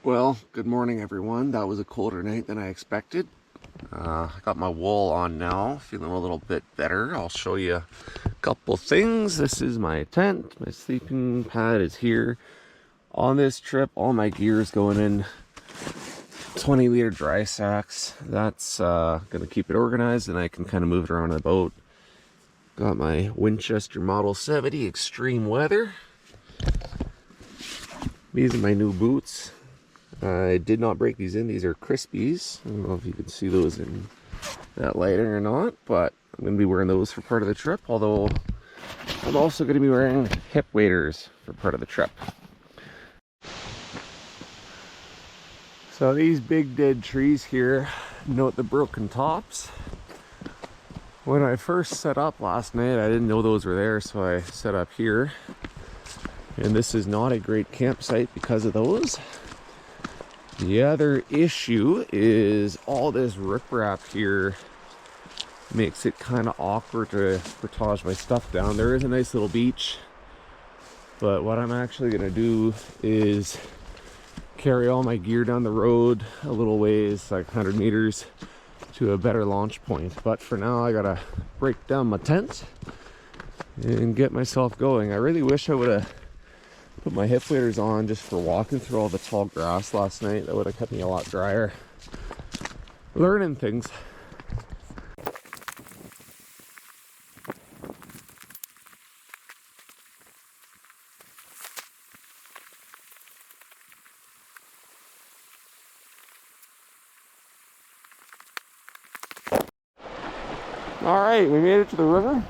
Well, good morning everyone. That was a colder night than I expected. I got my wool on now, feeling a little bit better. I'll show you a couple things. This is my tent. My sleeping pad is here. On this trip, all my gear is going in 20-liter dry sacks. That's gonna keep it organized and I can kind of move it around the boat. Got my Winchester Model 70 Extreme Weather. These are my new boots. I did not break these in. These are Crispies. I don't know if you can see those in that lighting or not, but I'm going to be wearing those for part of the trip, although I'm also going to be wearing hip waders for part of the trip. So these big dead trees here, note the broken tops. When I first set up last night, I didn't know those were there, so I set up here. And this is not a great campsite because of those. The other issue is all this riprap here makes it kind of awkward to portage my stuff down. There is a nice little beach, but what I'm actually going to do is carry all my gear down the road a little ways, like 100 meters, to a better launch point. But for now, I gotta break down my tent and get myself going. I really wish I would have put my hip waders on just for walking through all the tall grass last night. That would have kept me a lot drier. Learning things. All right, we made it to the river.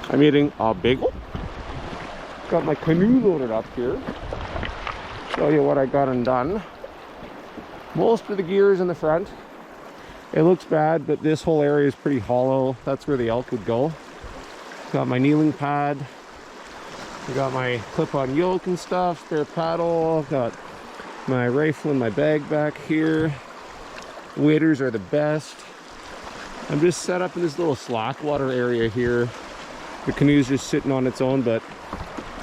I'm eating a bagel. Got my canoe loaded up here. Show you what I got undone. Most of the gear is in the front. It looks bad, but this whole area is pretty hollow. That's where the elk would go. Got my kneeling pad. I got my clip-on yoke and stuff, spare paddle. Got my rifle and my bag back here. Waders are the best. I'm just set up in this little slack water area here. The canoe's just sitting on its own, but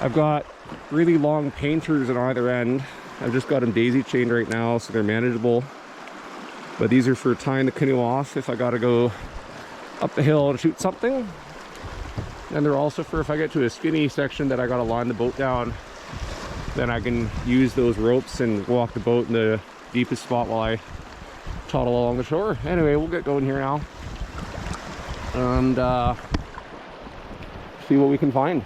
I've got really long painters on either end. I've just got them daisy chained right now, so they're manageable. But these are for tying the canoe off if I gotta go up the hill to shoot something. And they're also for if I get to a skinny section that I gotta line the boat down, then I can use those ropes and walk the boat in the deepest spot while I toddle along the shore. Anyway, we'll get going here now and see what we can find.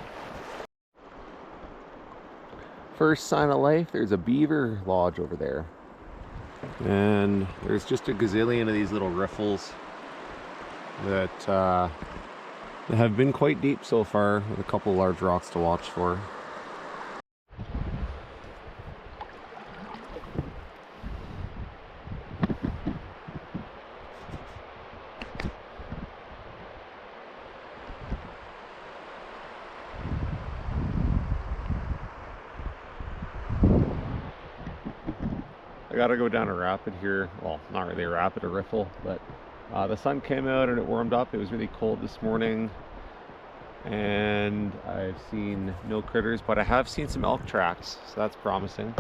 First sign of life, there's a beaver lodge over there. And there's just a gazillion of these little riffles that have been quite deep so far, with a couple large rocks to watch for. I gotta go down a rapid here. Well, not really a rapid, a riffle, but the sun came out and it warmed up. It was really cold this morning, and I've seen no critters, but I have seen some elk tracks, so that's promising.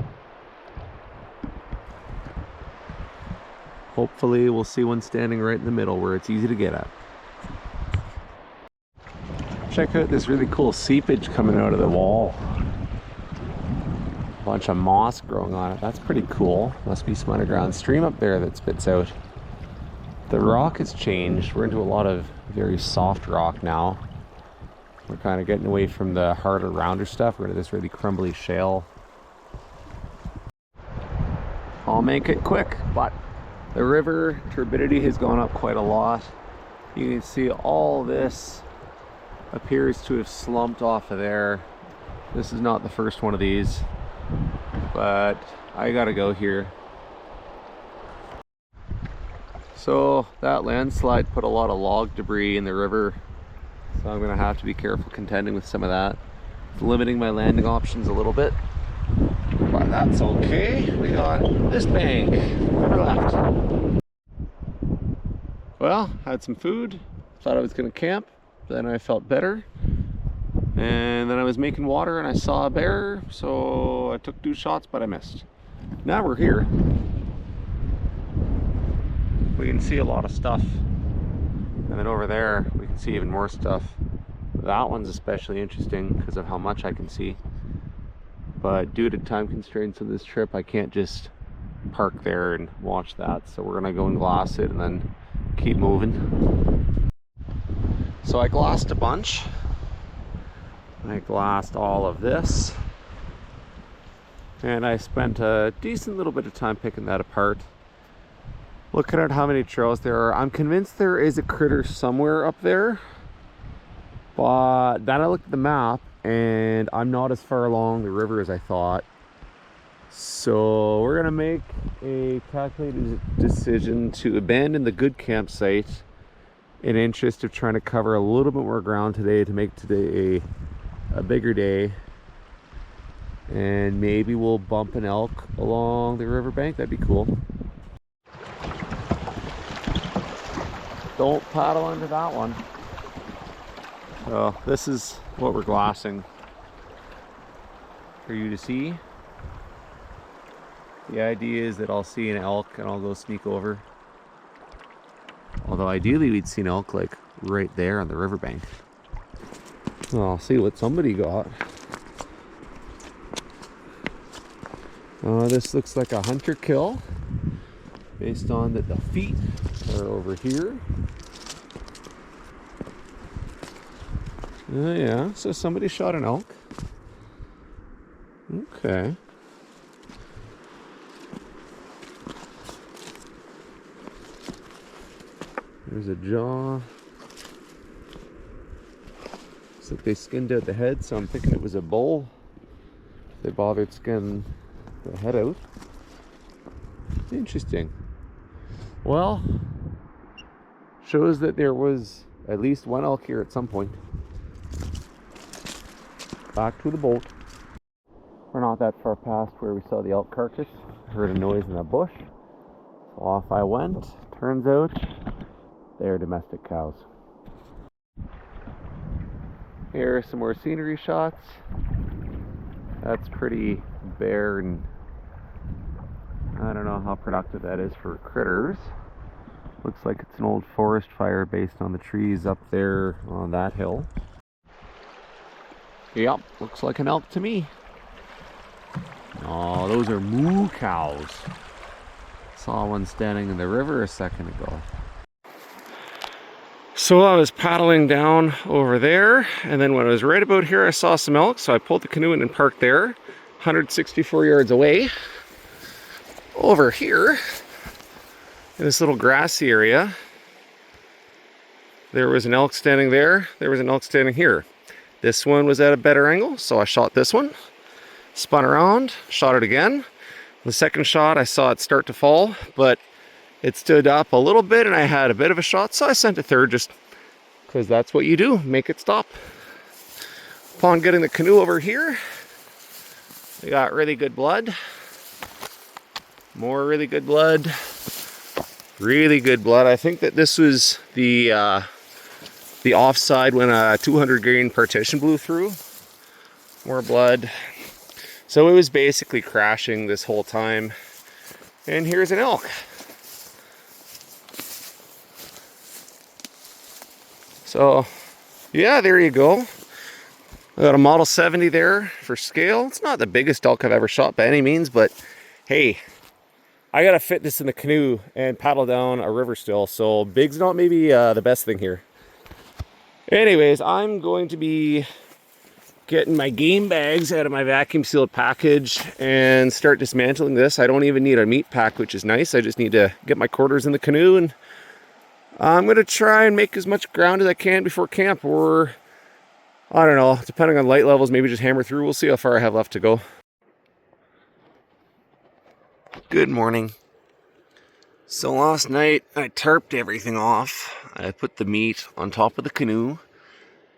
Hopefully we'll see one standing right in the middle where it's easy to get at. Check out this really cool seepage coming out of the wall. Bunch of moss growing on it. That's pretty cool. Must be some underground stream up there that spits out. The rock has changed. We're into a lot of very soft rock now. We're kind of getting away from the harder, rounder stuff. We're into this really crumbly shale. I'll make it quick, but the river turbidity has gone up quite a lot. You can see all this appears to have slumped off of there. This is not the first one of these, but I gotta go here. So that landslide put a lot of log debris in the river, so I'm gonna have to be careful contending with some of that. It's limiting my landing options a little bit, but that's okay. We got this bank left. Well, had some food, thought I was gonna camp, then I felt better. And then I was making water and I saw a bear, so I took 2 shots, but I missed. Now we're here. We can see a lot of stuff. And then over there, we can see even more stuff. That one's especially interesting because of how much I can see. But due to time constraints of this trip, I can't just park there and watch that. So we're gonna go and glass it and then keep moving. So I glassed a bunch. I glassed all of this. And I spent a decent little bit of time picking that apart. Looking at how many trails there are. I'm convinced there is a critter somewhere up there. But then I looked at the map and I'm not as far along the river as I thought. So we're gonna make a calculated decision to abandon the good campsite in interest of trying to cover a little bit more ground today to make today a bigger day. And maybe we'll bump an elk along the riverbank. That'd be cool. Don't paddle into that one. So this is what we're glassing for you to see. The idea is that I'll see an elk and I'll go sneak over. Although ideally we'd see an elk like right there on the riverbank. Well, I'll see what somebody got. This looks like a hunter kill based on that the feet are over here. Yeah, so somebody shot an elk. Okay. There's a jaw. Looks like they skinned out the head, so I'm thinking it was a bull. They bothered skinning the head out. Interesting. Well, shows that there was at least one elk here at some point. Back to the boat. We're not that far past where we saw the elk carcass. Heard a noise in a bush. So off I went. Turns out they're domestic cows. Here are some more scenery shots. That's pretty bare and I don't know how productive that is for critters. Looks like it's an old forest fire based on the trees up there on that hill. Yep, looks like an elk to me. Oh, those are moo cows. Saw one standing in the river a second ago. So I was paddling down over there, and then when I was right about here, I saw some elk, so I pulled the canoe in and parked there, 164 yards away. Over here, in this little grassy area, there was an elk standing there, there was an elk standing here. This one was at a better angle, so I shot this one, spun around, shot it again. The second shot, I saw it start to fall, but it stood up a little bit and I had a bit of a shot, so I sent a third just because that's what you do, make it stop. Upon getting the canoe over here, we got really good blood. More really good blood. Really good blood. I think that this was the offside when a 200 grain partition blew through. More blood. So it was basically crashing this whole time. And here's an elk. So, yeah, there you go. I got a Model 70 there for scale. It's not the biggest elk I've ever shot by any means, but hey, I gotta fit this in the canoe and paddle down a river still, so big's not maybe the best thing here. Anyways, I'm going to be getting my game bags out of my vacuum sealed package and start dismantling this. I don't even need a meat pack, which is nice. I just need to get my quarters in the canoe, and I'm gonna try and make as much ground as I can before camp, or I don't know, depending on light levels, maybe just hammer through. We'll see how far I have left to go. Good morning. So last night I tarped everything off. I put the meat on top of the canoe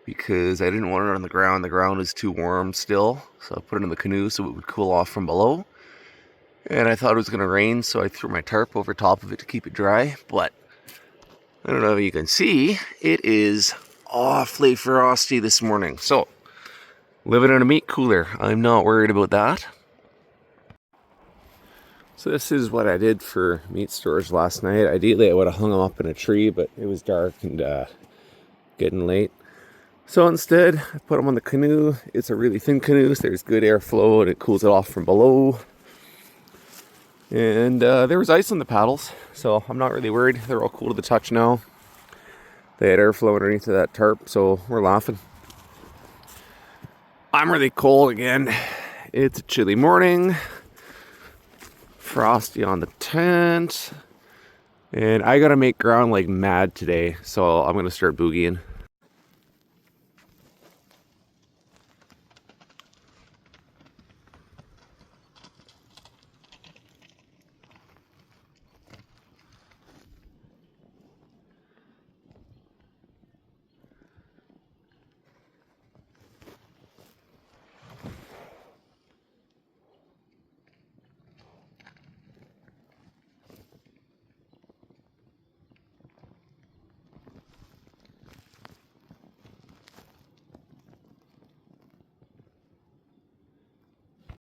because I didn't want it on the ground. The ground was too warm still, so I put it in the canoe so it would cool off from below. And I thought it was going to rain, so I threw my tarp over top of it to keep it dry. But I don't know if you can see, it is awfully frosty this morning. So, living in a meat cooler. I'm not worried about that. So this is what I did for meat storage last night. Ideally, I would have hung them up in a tree, but it was dark and getting late. So instead, I put them on the canoe. It's a really thin canoe, so there's good airflow and it cools it off from below. And there was ice on the paddles, so I'm not really worried. They're all cool to the touch now. They had airflow underneath of that tarp, so we're laughing. I'm really cold again. It's a chilly morning. Frosty on the tent. And I gotta make ground like mad today, so I'm gonna start boogieing.